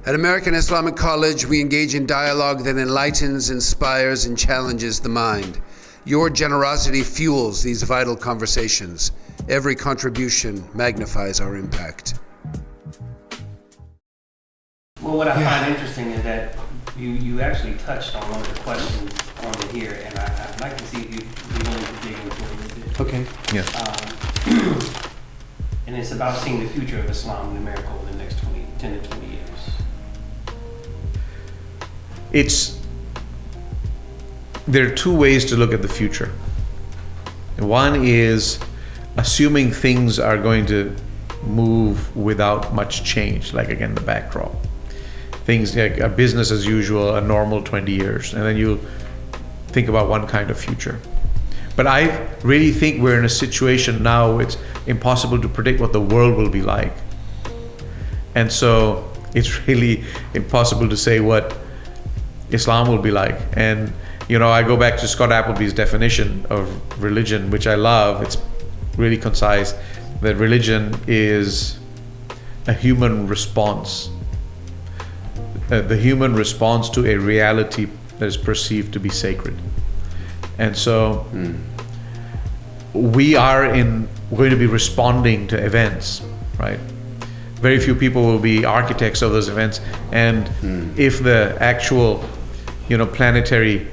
At American Islamic College, we engage in dialogue that enlightens, inspires, and challenges the mind. Your generosity fuels these vital conversations. Every contribution magnifies our impact. Well, what I find interesting is that you actually touched on one of the questions on here, and I'd like to see if you're willing to dig into it a little bit. Okay. Yeah. And it's about seeing the future of Islam in America over the next 10 to 20 years. There are two ways to look at the future. One is assuming things are going to move without much change, like again, the backdrop. Things like a business as usual, a normal 20 years, and then you think about one kind of future. But I really think we're in a situation now, it's impossible to predict what the world will be like. And so it's really impossible to say what Islam will be like. And I go back to Scott Appleby's definition of religion, which I love. It's really concise, that religion is a human response. The human response to a reality that is perceived to be sacred. And so we are going to be responding to events, right? Very few people will be architects of those events. And if the actual, planetary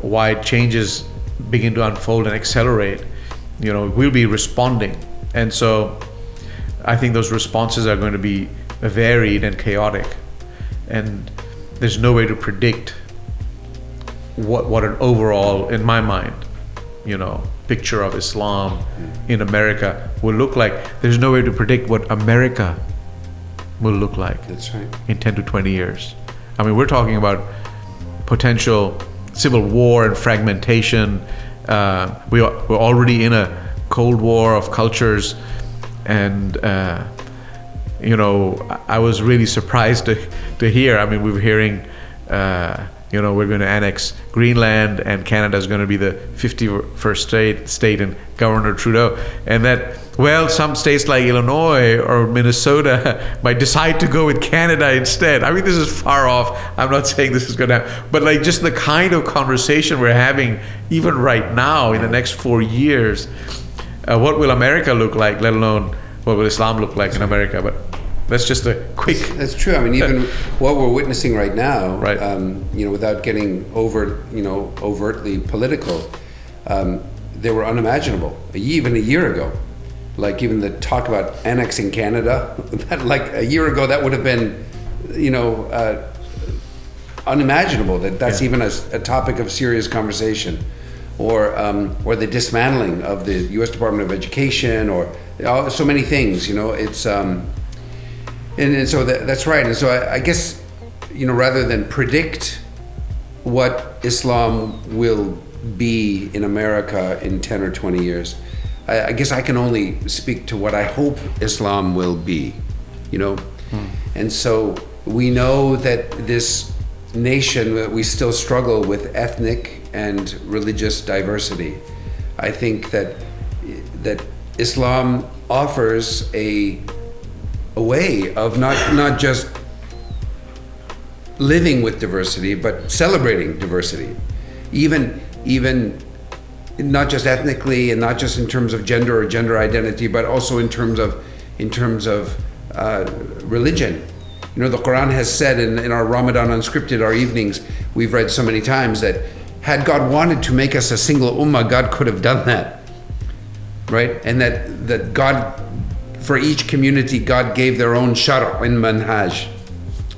wide changes begin to unfold and accelerate, we'll be responding. And so I think those responses are going to be varied and chaotic. And there's no way to predict what an overall, in my mind, picture of Islam in America will look like. There's no way to predict what America will look like. That's right. In 10 to 20 years. I mean, we're talking about potential civil war and fragmentation. We're already in a Cold War of cultures, and I was really surprised to hear. I mean, we were hearing, we're going to annex Greenland, and Canada is going to be the 51st state, and Governor Trudeau, and that, some states like Illinois or Minnesota might decide to go with Canada instead. I mean, this is far off. I'm not saying this is going to happen, but like just the kind of conversation we're having even right now in the next 4 years, what will America look like, let alone what will Islam look like in America? But that's just a quick... That's true. I mean, even what we're witnessing right now, right. Without getting overtly political, they were unimaginable even a year ago. Like even the talk about annexing Canada, like a year ago, that would have been, unimaginable. That's even a topic of serious conversation, or the dismantling of the U.S. Department of Education, or so many things. It's and so that's right. And so I guess rather than predict what Islam will be in America in 10 or 20 years, I guess I can only speak to what I hope Islam will be, And so we know that this nation, we still struggle with ethnic and religious diversity. I think that Islam offers a way of not just living with diversity, but celebrating diversity, even not just ethnically and not just in terms of gender or gender identity, but also in terms of religion. The Quran has said in our Ramadan Unscripted, our evenings, we've read so many times that had God wanted to make us a single ummah, God could have done that, right? And that God, for each community, God gave their own shar' and manhaj,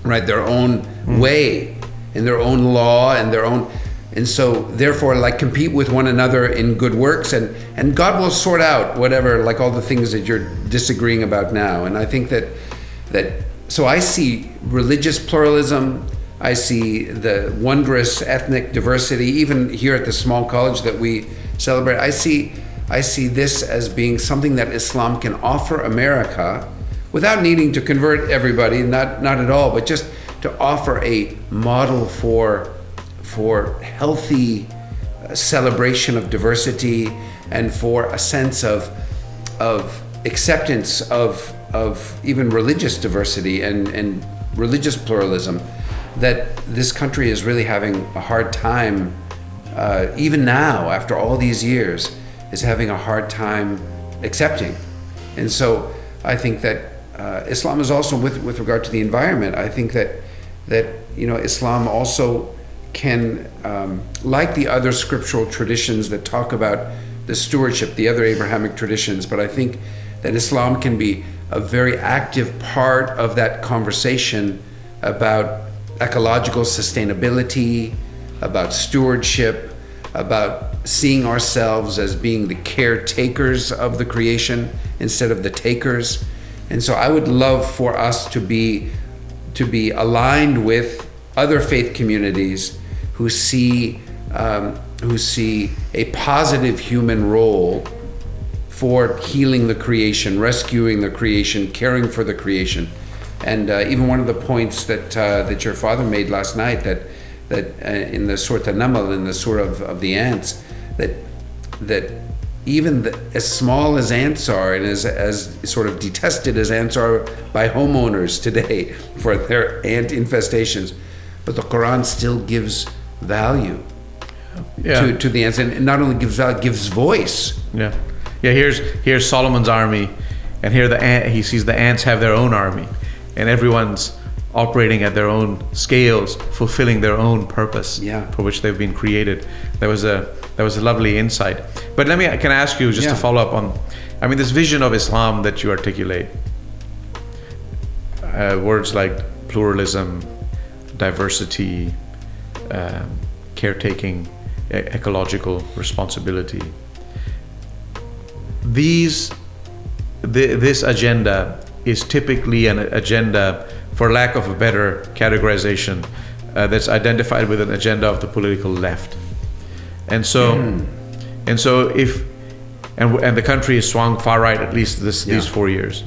right? Their own way and their own law and their own... And so, therefore, compete with one another in good works, and God will sort out whatever, all the things that you're disagreeing about now. And I think so I see religious pluralism, I see the wondrous ethnic diversity, even here at the small college that we celebrate. I see this as being something that Islam can offer America without needing to convert everybody, not at all, but just to offer a model for healthy celebration of diversity, and for a sense of acceptance of even religious diversity and religious pluralism, that this country is really having a hard time, even now, after all these years, is having a hard time accepting. And so I think that Islam is also, with regard to the environment, I think that Islam also can, like the other scriptural traditions that talk about the stewardship, the other Abrahamic traditions, but I think that Islam can be a very active part of that conversation about ecological sustainability, about stewardship, about seeing ourselves as being the caretakers of the creation instead of the takers. And so I would love for us to be aligned with other faith communities who see a positive human role for healing the creation, rescuing the creation, caring for the creation. And even one of the points that your father made last night, that in the Surah An-Naml, in the Surah of the ants, that even as small as ants are, and as sort of detested as ants are by homeowners today for their ant infestations, but the Quran still gives value to the ants, and not only gives value, gives voice. Yeah. Here's Solomon's army, and here he sees the ants have their own army, and everyone's operating at their own scales, fulfilling their own purpose for which they've been created. That was a lovely insight. But can I ask you just to follow up on, this vision of Islam that you articulate, words like pluralism, diversity, caretaking, ecological responsibility. This agenda is typically an agenda, for lack of a better categorization, that's identified with an agenda of the political left. And so, if the country has swung far right at least these 4 years.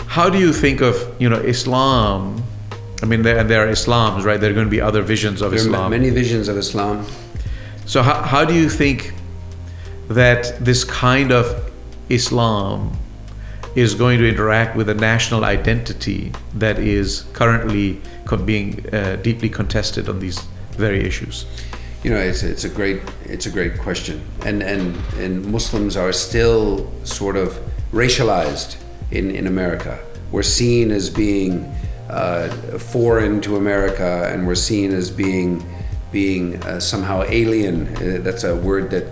How do you think of Islam? There are Islams, right? There are going to be other visions of Islam. There are many visions of Islam. So how do you think that this kind of Islam is going to interact with a national identity that is currently being deeply contested on these very issues? It's a great question, and Muslims are still sort of racialized in America. We're seen as being foreign to America, and we're seen as being somehow alien. That's a word that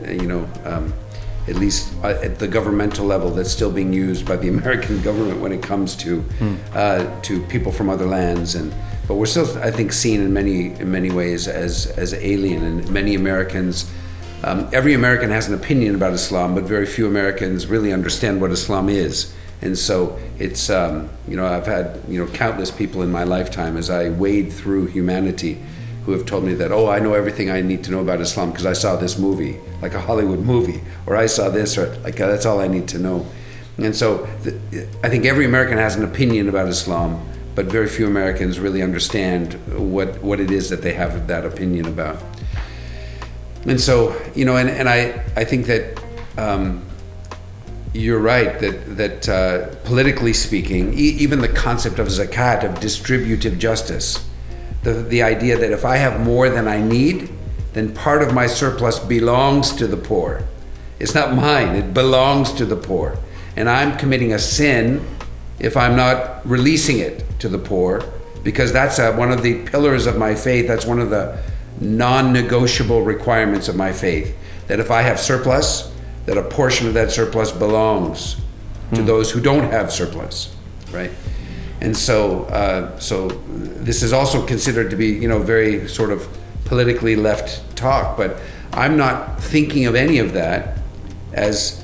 at least at the governmental level, that's still being used by the American government when it comes to people from other lands. But we're still, I think, seen in many ways as alien. And many Americans, every American has an opinion about Islam, but very few Americans really understand what Islam is. And so it's, I've had countless people in my lifetime as I wade through humanity who have told me that, I know everything I need to know about Islam because I saw this movie, like a Hollywood movie, or I saw this, or like that's all I need to know. And so I think every American has an opinion about Islam, but very few Americans really understand what it is that they have that opinion about. And so, and I think that you're right, that politically speaking, even the concept of zakat, of distributive justice, the idea that if I have more than I need, then part of my surplus belongs to the poor. It's not mine, it belongs to the poor. And I'm committing a sin if I'm not releasing it to the poor, because that's one of the pillars of my faith. That's one of the non-negotiable requirements of my faith, that if I have surplus, that a portion of that surplus belongs to those who don't have surplus, right? And so this is also considered to be, very sort of politically left talk, but I'm not thinking of any of that as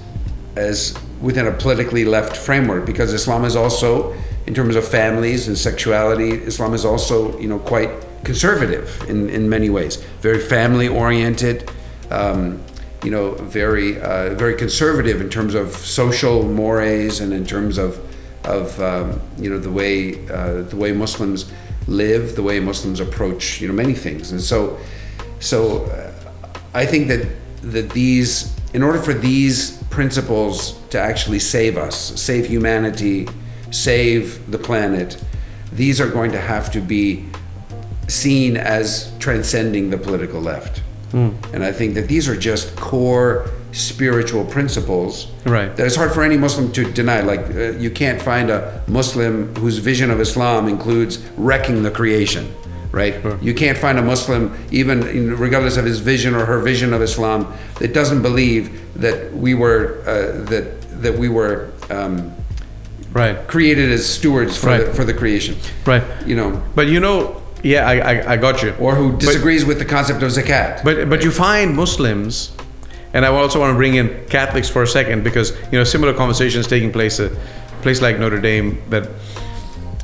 within a politically left framework, because Islam is also, in terms of families and sexuality, Islam is also, quite conservative in many ways, very family oriented, very conservative in terms of social mores and in terms of the way Muslims live, the way Muslims approach many things. And so I think that these, in order for these principles to actually save us, save humanity, save the planet, these are going to have to be seen as transcending the political left. And I think that these are just core spiritual principles Right. that it's hard for any Muslim to deny. Like you can't find a Muslim whose vision of Islam includes wrecking the creation, right? Sure. You can't find a Muslim, even regardless of his vision or her vision of Islam, that doesn't believe that we were Right. created as stewards for Right. for the creation. Right. You know, But yeah, I got you. or who disagrees with the concept of zakat. But you find Muslims, and I also want to bring in Catholics for a second, because similar conversations taking place at a place like Notre Dame, that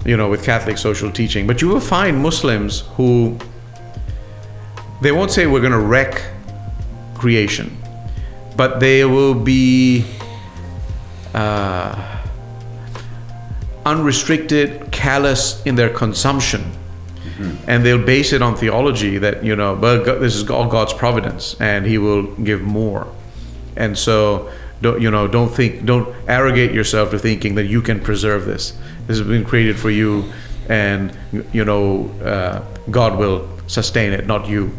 with Catholic social teaching. But you will find Muslims who, they won't say we're going to wreck creation, but they will be unrestricted, callous in their consumption. And they'll base it on theology that, well, this is all God's providence and He will give more. And so, don't arrogate yourself to thinking that you can preserve this. This has been created for you, and, God will sustain it, not you.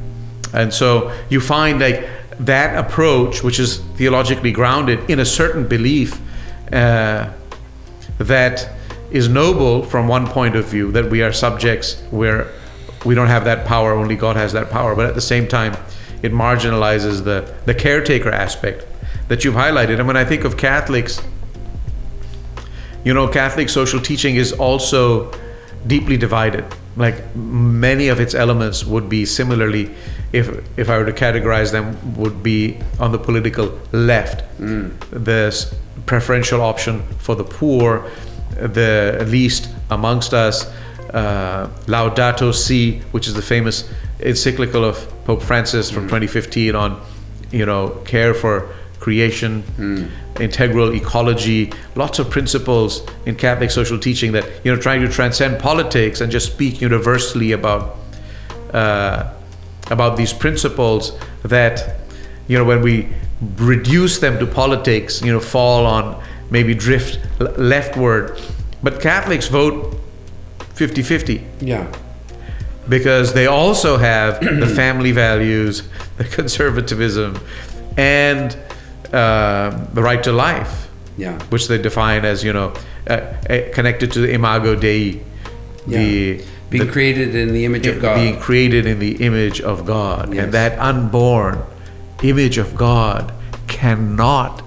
And so you find like that approach, which is theologically grounded in a certain belief, that is noble from one point of view, that we are subjects where we don't have that power, only God has that power. But at the same time, it marginalizes the caretaker aspect that you've highlighted. And when I think of Catholics, Catholic social teaching is also deeply divided. Like many of its elements would be similarly, if I were to categorize them, would be on the political left. The preferential option for the poor, the least amongst us, Laudato Si, which is the famous encyclical of Pope Francis from 2015 on, care for creation, integral ecology, lots of principles in Catholic social teaching that, trying to transcend politics and just speak universally about these principles that, when we reduce them to politics, fall on, maybe drift leftward. But Catholics vote 50-50. Yeah. Because they also have the family values, the conservatism, and the right to life, Yeah. which they define as, connected to the imago Dei, Being created in the image of God. being created in the image of God. Yes. And that unborn image of God cannot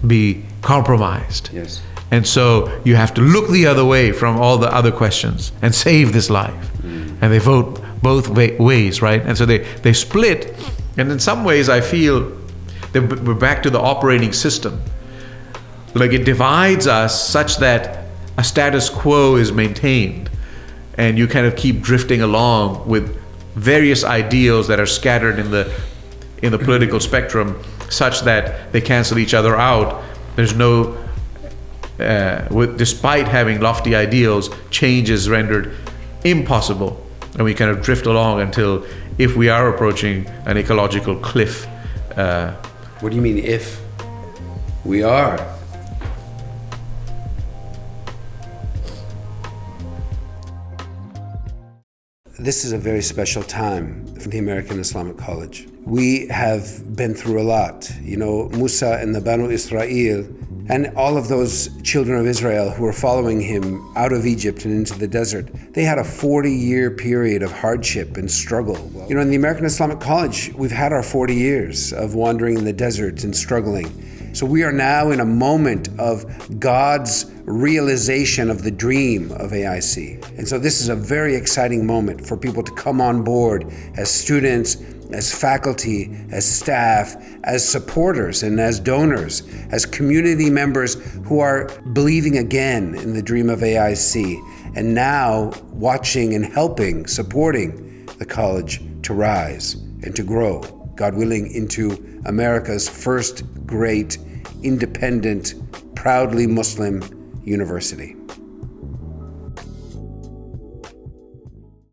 be compromised. Yes. And so you have to look the other way from all the other questions and save this life. And they vote both ways, right? And so they split. And in some ways, I feel that we're back to the operating system. Like it divides us such that a status quo is maintained. And you kind of keep drifting along with various ideals that are scattered in the political spectrum, such that they cancel each other out. There's no, despite having lofty ideals, change is rendered impossible. And we kind of drift along until, if we are approaching an ecological cliff. What do you mean if? We are. This is a very special time for the American Islamic College. We have been through a lot. Musa and the Banu Israel and all of those children of Israel who were following him out of Egypt and into the desert, they had a 40-year period of hardship and struggle. In the American Islamic College, we've had our 40 years of wandering in the desert and struggling. So we are now in a moment of God's realization of the dream of AIC. And so this is a very exciting moment for people to come on board as students, as faculty, as staff, as supporters, and as donors, as community members who are believing again in the dream of AIC, and now watching and helping, supporting the college to rise and to grow, God willing, into America's first great, independent, proudly Muslim university.